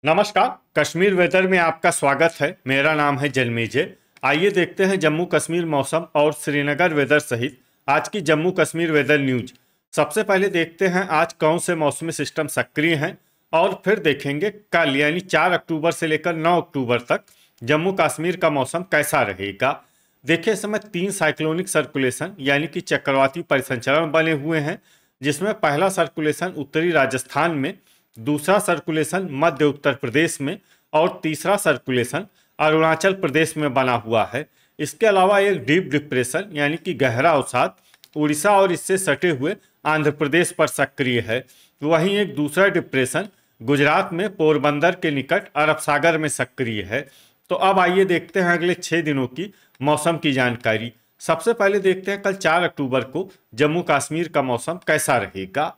नमस्कार। कश्मीर वेदर में आपका स्वागत है। मेरा नाम है जन्मेजय। आइए देखते हैं जम्मू कश्मीर मौसम और श्रीनगर वेदर सहित आज की जम्मू कश्मीर वेदर न्यूज। सबसे पहले देखते हैं आज कौन से मौसमी सिस्टम सक्रिय हैं और फिर देखेंगे कल यानी 4 अक्टूबर से लेकर 9 अक्टूबर तक जम्मू कश्मीर का मौसम कैसा रहेगा। देखिए, इस समय 3 साइक्लोनिक सर्कुलेशन यानी कि चक्रवाती परिसंचरण बने हुए हैं, जिसमें पहला सर्कुलेशन उत्तरी राजस्थान में, दूसरा सर्कुलेशन मध्य उत्तर प्रदेश में और तीसरा सर्कुलेशन अरुणाचल प्रदेश में बना हुआ है। इसके अलावा एक डीप डिप्रेशन यानी कि गहरा अवसाद उड़ीसा और इससे सटे हुए आंध्र प्रदेश पर सक्रिय है। वहीं एक दूसरा डिप्रेशन गुजरात में पोरबंदर के निकट अरब सागर में सक्रिय है। तो अब आइए देखते हैं अगले 6 दिनों की मौसम की जानकारी। सबसे पहले देखते हैं कल 4 अक्टूबर को जम्मू कश्मीर का मौसम कैसा रहेगा।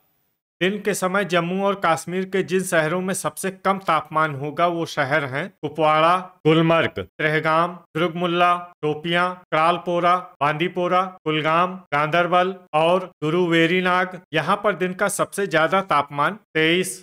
दिन के समय जम्मू और कश्मीर के जिन शहरों में सबसे कम तापमान होगा वो शहर हैं कुपवाड़ा, गुलमर्ग, त्रेहगाम, दुर्गमुल्ला, शोपियां, त्रालपोरा, बांदीपोरा, कुलगाम, गांदरबल और गुरुवेरीनाग। यहाँ पर दिन का सबसे ज्यादा तापमान 23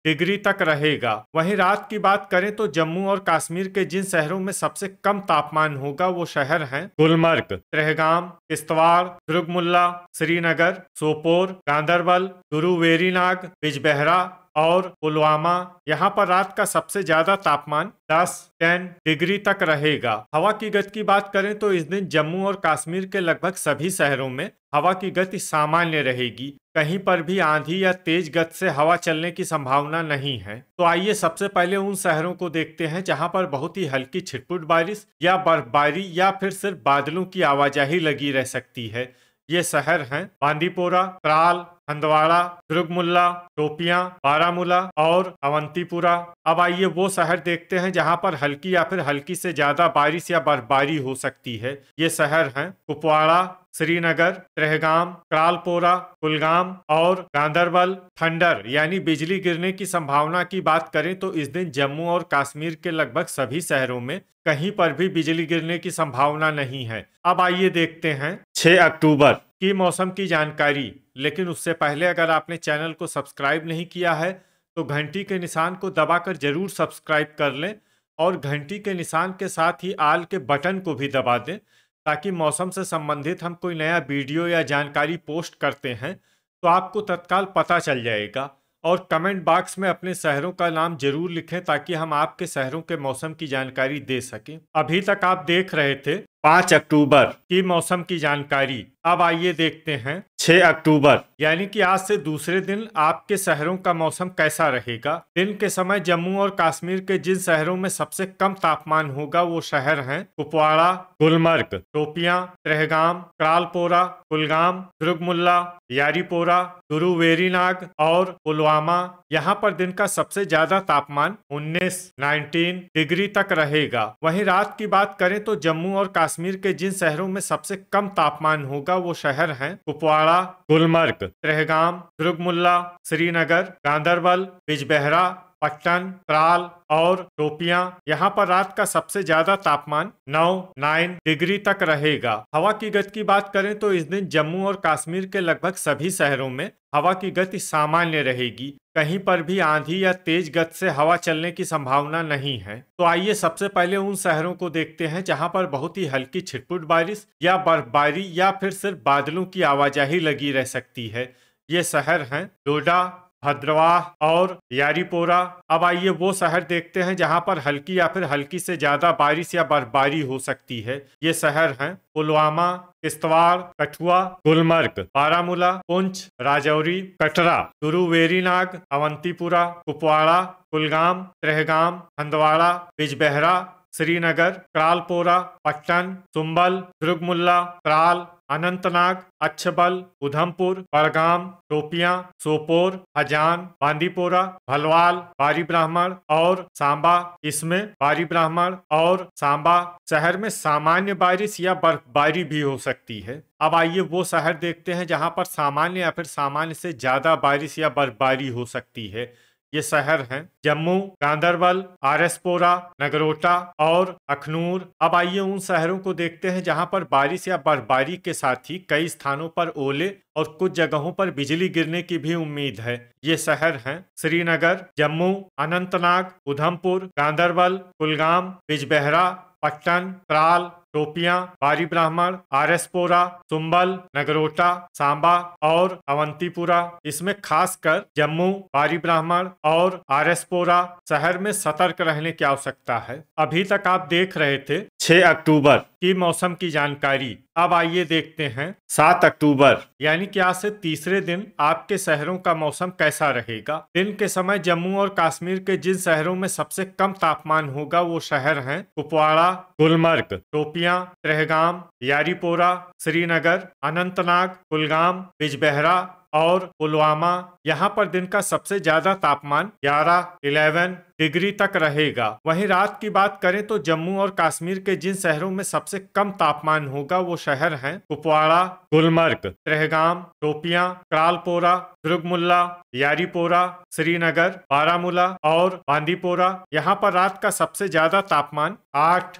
डिग्री तक रहेगा। वहीं रात की बात करें तो जम्मू और कश्मीर के जिन शहरों में सबसे कम तापमान होगा वो शहर हैं गुलमर्ग, त्रेहगाम, किश्तवाड़, दुर्गमुल्ला, श्रीनगर, सोपोर, गांदरबल, गुरुवेरीनाग, बिजबेहरा और पुलवामा। यहाँ पर रात का सबसे ज्यादा तापमान 10 डिग्री तक रहेगा। हवा की गति की बात करें तो इस दिन जम्मू और कश्मीर के लगभग सभी शहरों में हवा की गति सामान्य रहेगी। कहीं पर भी आंधी या तेज गति से हवा चलने की संभावना नहीं है। तो आइए सबसे पहले उन शहरों को देखते हैं जहां पर बहुत ही हल्की छिटपुट बारिश या बर्फबारी या फिर सिर्फ बादलों की आवाजाही लगी रह सकती है। ये शहर हैं बांदीपोरा, त्राल, हंदवाड़ा, दुर्गमुल्ला, शोपियां, बारामूला और अवंतीपुरा। अब आइए वो शहर देखते हैं जहां पर हल्की या फिर हल्की से ज्यादा बारिश या बर्फबारी हो सकती है। ये शहर हैं कुपवाड़ा, श्रीनगर, त्रेहगाम, त्रालपोरा, कुलगाम और गांदरबल। थंडर यानी बिजली गिरने की संभावना की बात करें तो इस दिन जम्मू और कश्मीर के लगभग सभी शहरों में कहीं पर भी बिजली गिरने की संभावना नहीं है। अब आइए देखते हैं 6 अक्टूबर की मौसम की जानकारी। लेकिन उससे पहले अगर आपने चैनल को सब्सक्राइब नहीं किया है तो घंटी के निशान को दबाकर जरूर सब्सक्राइब कर लें और घंटी के निशान के साथ ही आल के बटन को भी दबा दें, ताकि मौसम से संबंधित हम कोई नया वीडियो या जानकारी पोस्ट करते हैं तो आपको तत्काल पता चल जाएगा। और कमेंट बॉक्स में अपने शहरों का नाम जरूर लिखें ताकि हम आपके शहरों के मौसम की जानकारी दे सकें। अभी तक आप देख रहे थे 5 अक्टूबर की मौसम की जानकारी। अब आइए देखते हैं 6 अक्टूबर यानी कि आज से दूसरे दिन आपके शहरों का मौसम कैसा रहेगा। दिन के समय जम्मू और कश्मीर के जिन शहरों में सबसे कम तापमान होगा वो शहर हैं कुपवाड़ा, गुलमर्ग, शोपियां, त्रेहगाम, त्रालपोरा, कुलगाम, दुर्गमुल्ला, यारीपोरा, गुरुवेरीनाग और पुलवामा। यहाँ पर दिन का सबसे ज्यादा तापमान 19 डिग्री तक रहेगा। वहीं रात की बात करें तो जम्मू और कश्मीर के जिन शहरों में सबसे कम तापमान होगा वो शहर हैं कुपवाड़ा, गुलमर्ग, त्रेहगाम, दुर्गमुल्ला, श्रीनगर, गांदरबल, बिजबेहरा, पट्टन, त्राल और शोपियां। यहाँ पर रात का सबसे ज्यादा तापमान 9 डिग्री तक रहेगा। हवा की गति की बात करें तो इस दिन जम्मू और कश्मीर के लगभग सभी शहरों में हवा की गति सामान्य रहेगी। कहीं पर भी आंधी या तेज गति से हवा चलने की संभावना नहीं है। तो आइए सबसे पहले उन शहरों को देखते हैं जहां पर बहुत ही हल्की छिटपुट बारिश या बर्फबारी या फिर सिर्फ बादलों की आवाजाही लगी रह सकती है। ये शहर हैं डोडा, भद्रवाह और यारीपोरा। अब आइए वो शहर देखते हैं जहां पर हल्की या फिर हल्की से ज्यादा बारिश या बर्फबारी हो सकती है। ये शहर हैं पुलवामा, किश्तवाड़, कठुआ, गुलमर्ग, बारामूला, पुंछ, राजौरी, कटरा, गुरुवेरीनाग, अवंतीपुरा, कुपवाड़ा, कुलगाम, त्रेहगाम, हंदवाड़ा, बिजबेहरा, श्रीनगर, त्रालपोरा, पट्टन, सुंबल, दुर्गमुल्ला, त्राल, अनंतनाग, अच्छबल, उधमपुर, बड़गाम, शोपियां, सोपोर, हजान, बांदीपोरा, भलवाल, बारी ब्राह्मण और सांबा। इसमें बारी ब्राह्मण और सांबा शहर में सामान्य बारिश या बर्फबारी भी हो सकती है। अब आइए वो शहर देखते हैं जहां पर सामान्य या फिर सामान्य से ज्यादा बारिश या बर्फबारी हो सकती है। ये शहर हैं जम्मू, गांदरबल, आरएसपोरा, नगरोटा और अखनूर। अब आइए उन शहरों को देखते हैं जहां पर बारिश या बर्फबारी के साथ ही कई स्थानों पर ओले और कुछ जगहों पर बिजली गिरने की भी उम्मीद है। ये शहर हैं श्रीनगर, जम्मू, अनंतनाग, उधमपुर, गांदरबल, कुलगाम, बिजबेहरा, पट्टन, त्राल, टोपियां, बारी ब्राह्मण, आरएसपोरा, सुंबल, नगरोटा, सांबा और अवंतीपुरा। इसमें खासकर जम्मू, बारी ब्राह्मण और आरएसपोरा शहर में सतर्क रहने की आवश्यकता है। अभी तक आप देख रहे थे 6 अक्टूबर की मौसम की जानकारी। अब आइए देखते हैं 7 अक्टूबर यानी कि आज से तीसरे दिन आपके शहरों का मौसम कैसा रहेगा। दिन के समय जम्मू और कश्मीर के जिन शहरों में सबसे कम तापमान होगा वो शहर हैं कुपवाड़ा, गुलमर्ग, टोपियां, त्रेहगाम, यारीपोरा, श्रीनगर, अनंतनाग, कुलगाम, बिजबेहरा और पुलवामा। यहाँ पर दिन का सबसे ज्यादा तापमान 11 डिग्री तक रहेगा। वहीं रात की बात करें तो जम्मू और कश्मीर के जिन शहरों में सबसे कम तापमान होगा वो शहर हैं कुपवाड़ा, गुलमर्ग, त्रेहगाम, टोपियां, क्रालपोरा, दुर्गमुल्ला, यारीपोरा, श्रीनगर, बारामूला और बांदीपोरा। यहाँ पर रात का सबसे ज्यादा तापमान 8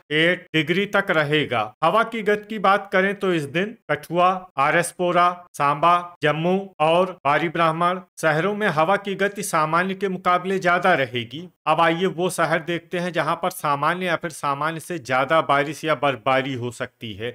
डिग्री तक रहेगा। हवा की गति की बात करें तो इस दिन कठुआ, आरएसपोरा, सांबा, जम्मू और बारी ब्राह्मण शहरों में हवा की गति सामान्य के मुकाबले ज्यादा रहेगी। अब आइए वो शहर देखते हैं जहां पर सामान्य या फिर सामान्य से ज्यादा बारिश या बर्फबारी हो सकती है।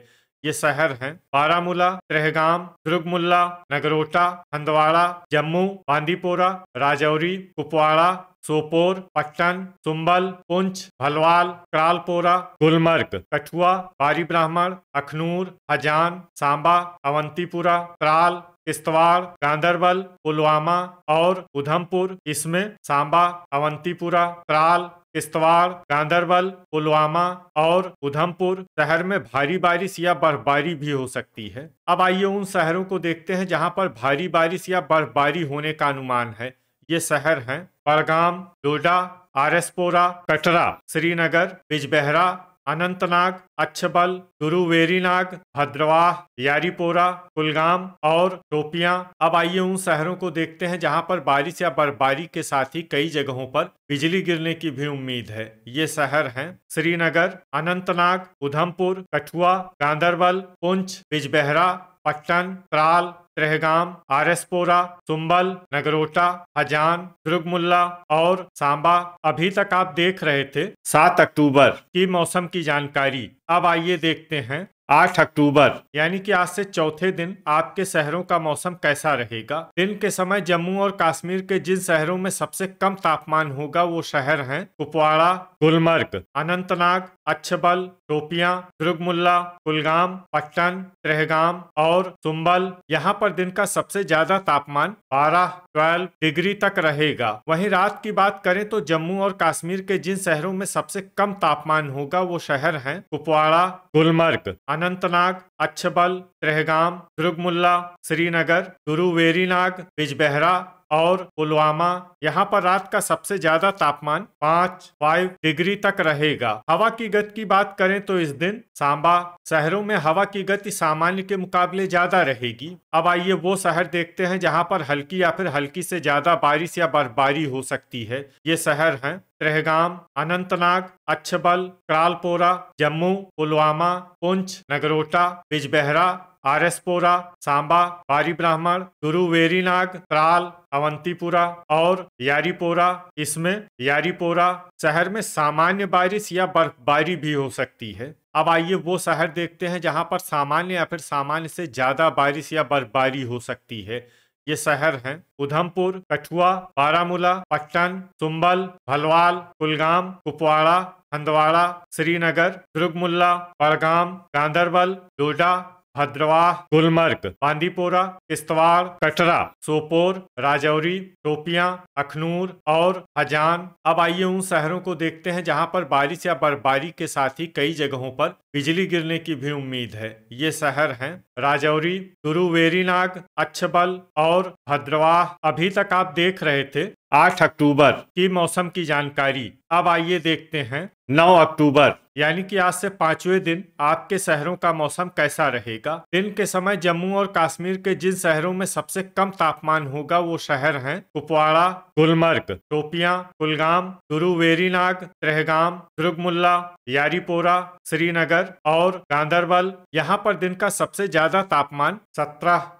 ये शहर हैं बारामूला, त्रेहगाम, दुर्गमुल्ला, नगरोटा, हंदवाड़ा, जम्मू, बांदीपोरा, राजौरी, कुपवाड़ा, सोपोर, पट्टन, सुंबल, पुंछ, भलवाल, क्रालपोरा, गुलमर्ग, कठुआ, बारी ब्राह्मण, अखनूर, हजान, सांबा, अवंतीपुरा, त्राल, किश्तवाड़, गांदरबल, पुलवामा और उधमपुर। इसमें सांबा, अवंतीपुरा, त्राल, किश्तवाड़, गांदरबल, पुलवामा और उधमपुर शहर में भारी बारिश या बर्फबारी भी हो सकती है। अब आइए उन शहरों को देखते हैं जहां पर भारी बारिश या बर्फबारी होने का अनुमान है। ये शहर हैं बड़गाम, डोडा, आरएसपोरा, कटरा, श्रीनगर, बिजबेहरा, अनंतनाग, अच्छबल, गुरुवेरीनाग, भद्रवाह, यारीपोरा, कुलगाम और टोपियां। अब आइए उन शहरों को देखते हैं जहां पर बारिश या बर्फबारी के साथ ही कई जगहों पर बिजली गिरने की भी उम्मीद है। ये शहर हैं श्रीनगर, अनंतनाग, उधमपुर, कठुआ, गांदरबल, पुंछ, बिजबेहरा, पट्टन, त्राल, त्रेहगाम, आरएसपोरा, सुंबल, नगरोटा, हजान, दुर्गमुल्ला और सांबा। अभी तक आप देख रहे थे 7 अक्टूबर की मौसम की जानकारी। अब आइए देखते हैं 8 अक्टूबर यानी कि आज से चौथे दिन आपके शहरों का मौसम कैसा रहेगा। दिन के समय जम्मू और कश्मीर के जिन शहरों में सबसे कम तापमान होगा वो शहर हैं कुपवाड़ा, गुलमर्ग, अनंतनाग, अच्छबल, टोपियां, दुर्गमुल्ला, कुलगाम, पट्टन, त्रेहगाम और सुंबल। यहाँ पर दिन का सबसे ज्यादा तापमान 12 डिग्री तक रहेगा। वहीं रात की बात करें तो जम्मू और कश्मीर के जिन शहरों में सबसे कम तापमान होगा वो शहर हैं कुपवाड़ा, गुलमर्ग, अनंतनाग, अच्छबल, त्रेहगाम, दुर्गमुल्ला, श्रीनगर, गुरुवेरीनाग, बिजबेहरा और पुलवामा। यहाँ पर रात का सबसे ज्यादा तापमान 5 डिग्री तक रहेगा। हवा की गति की बात करें तो इस दिन सांबा शहरों में हवा की गति सामान्य के मुकाबले ज्यादा रहेगी। अब आइए वो शहर देखते हैं जहाँ पर हल्की या फिर हल्की से ज्यादा बारिश या बर्फबारी हो सकती है। ये शहर हैं त्रेहगाम, अनंतनाग, अच्छबल, क्रालपोरा, जम्मू, पुलवामा, पुंछ, नगरोटा, बिजबेहरा, आरएसपोरा, सांबा, बारी ब्राह्मण, गुरुवेरीनाग, त्राल, अवंतीपुरा और यारीपोरा। इसमें यारीपोरा शहर में सामान्य बारिश या बर्फबारी भी हो सकती है। अब आइए वो शहर देखते हैं जहां पर सामान्य या फिर सामान्य से ज्यादा बारिश या बर्फबारी हो सकती है। ये शहर हैं उधमपुर, कठुआ, बारामूला, पट्टन, सुंबल, भलवाल, कुलगाम, कुपवाड़ा, हंदवाड़ा, श्रीनगर, दुर्गमुल्ला, बड़गाम, गांदरबल, डोडा, भद्रवाह, गुलमर्ग, बांदीपोरा, किश्तवाड़, कटरा, सोपोर, राजौरी, टोपियां, अखनूर और हजान। अब आइए उन शहरों को देखते हैं जहां पर बारिश या बर्फबारी के साथ ही कई जगहों पर बिजली गिरने की भी उम्मीद है। ये शहर हैं राजौरी, गुरुवेरीनाग, अच्छबल और भद्रवाह। अभी तक आप देख रहे थे 8 अक्टूबर की मौसम की जानकारी। अब आइए देखते हैं 9 अक्टूबर यानी कि आज से 5वें दिन आपके शहरों का मौसम कैसा रहेगा। दिन के समय जम्मू और कश्मीर के जिन शहरों में सबसे कम तापमान होगा वो शहर हैं कुपवाड़ा, गुलमर्ग, शोपियां, कुलगाम, गुरु वेरीनाग, त्रेहगाम, दुर्गमुल्ला, यारीपोरा, श्रीनगर और गांदरबल। यहाँ पर दिन का सबसे ज्यादा तापमान 17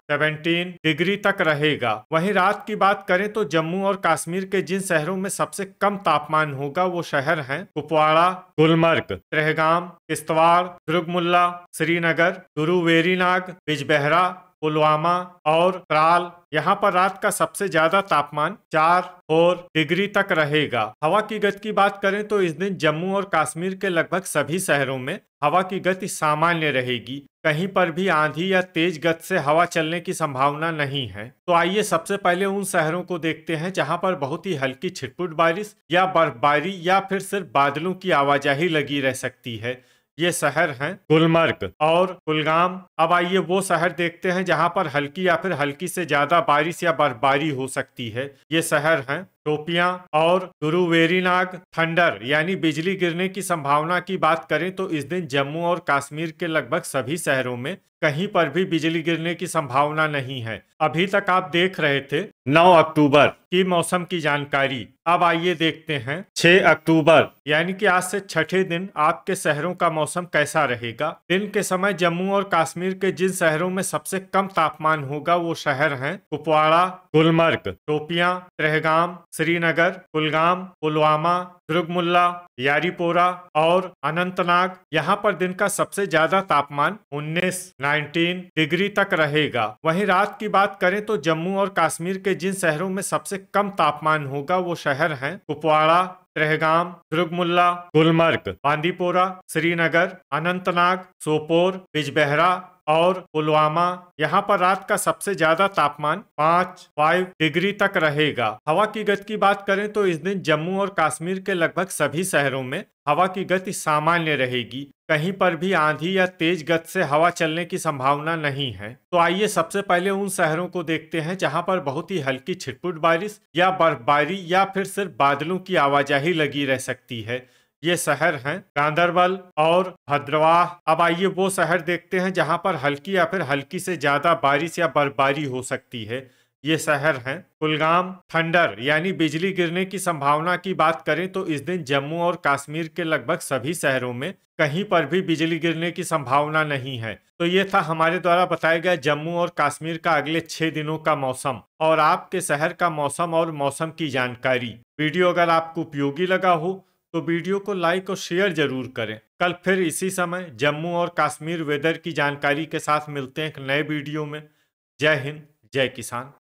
डिग्री तक रहेगा। वहीं रात की बात करें तो जम्मू और कश्मीर के जिन शहरों में सबसे कम तापमान होगा वो शहर हैं कुपवाड़ा, गुलमर्ग, त्रेहगाम, किश्तवाड़, दुर्गमुल्ला, श्रीनगर, गुरु वेरीनाग, बिजबेहरा, पुलवामा और त्राल। यहाँ पर रात का सबसे ज्यादा तापमान 4 डिग्री तक रहेगा। हवा की गति की बात करें तो इस दिन जम्मू और कश्मीर के लगभग सभी शहरों में हवा की गति सामान्य रहेगी। कहीं पर भी आंधी या तेज गति से हवा चलने की संभावना नहीं है। तो आइए सबसे पहले उन शहरों को देखते हैं जहां पर बहुत ही हल्की छिटपुट बारिश या बर्फबारी या फिर सिर्फ बादलों की आवाजाही लगी रह सकती है। ये शहर हैं गुलमर्ग और कुलगाम। अब आइए वो शहर देखते हैं जहां पर हल्की या फिर हल्की से ज्यादा बारिश या बर्फबारी हो सकती है। ये शहर हैं शोपियां और गुरु वेरीनाग। थंडर यानी बिजली गिरने की संभावना की बात करें तो इस दिन जम्मू और कश्मीर के लगभग सभी शहरों में कहीं पर भी बिजली गिरने की संभावना नहीं है। अभी तक आप देख रहे थे 9 अक्टूबर की मौसम की जानकारी। अब आइए देखते हैं 6 अक्टूबर यानी कि आज से छठे दिन आपके शहरों का मौसम कैसा रहेगा। दिन के समय जम्मू और कश्मीर के जिन शहरों में सबसे कम तापमान होगा वो शहर हैं कुपवाड़ा, गुलमर्ग, शोपियां, त्रेहगाम, श्रीनगर, कुलगाम, पुलवामा, दुर्गमुल्ला, यारीपोरा और अनंतनाग। यहाँ पर दिन का सबसे ज्यादा तापमान 19 डिग्री तक रहेगा। वहीं रात की बात करें तो जम्मू और कश्मीर के जिन शहरों में सबसे कम तापमान होगा वो शहर हैं कुपवाड़ा, त्रेहगाम, दुर्गमुल्ला, गुलमर्ग, बांदीपोरा, श्रीनगर, अनंतनाग, सोपोर, बिजबेहरा और पुलवामा। यहाँ पर रात का सबसे ज्यादा तापमान 5 डिग्री तक रहेगा। हवा की गति की बात करें तो इस दिन जम्मू और कश्मीर के लगभग सभी शहरों में हवा की गति सामान्य रहेगी। कहीं पर भी आंधी या तेज गति से हवा चलने की संभावना नहीं है। तो आइए सबसे पहले उन शहरों को देखते हैं जहां पर बहुत ही हल्की छिटपुट बारिश या बर्फबारी या फिर सिर्फ बादलों की आवाजाही लगी रह सकती है। ये शहर हैं गांदरबल और भद्रवाह। अब आइए वो शहर देखते हैं जहां पर हल्की या फिर हल्की से ज्यादा बारिश या बर्फबारी हो सकती है। ये शहर हैं कुलगाम। थंडर यानी बिजली गिरने की संभावना की बात करें तो इस दिन जम्मू और कश्मीर के लगभग सभी शहरों में कहीं पर भी बिजली गिरने की संभावना नहीं है। तो ये था हमारे द्वारा बताया गया जम्मू और कश्मीर का अगले 6 दिनों का मौसम और आपके शहर का मौसम और मौसम की जानकारी। वीडियो अगर आपको उपयोगी लगा हो तो वीडियो को लाइक और शेयर जरूर करें। कल फिर इसी समय जम्मू और कश्मीर वेदर की जानकारी के साथ मिलते हैं एक नए वीडियो में। जय हिंद, जय किसान।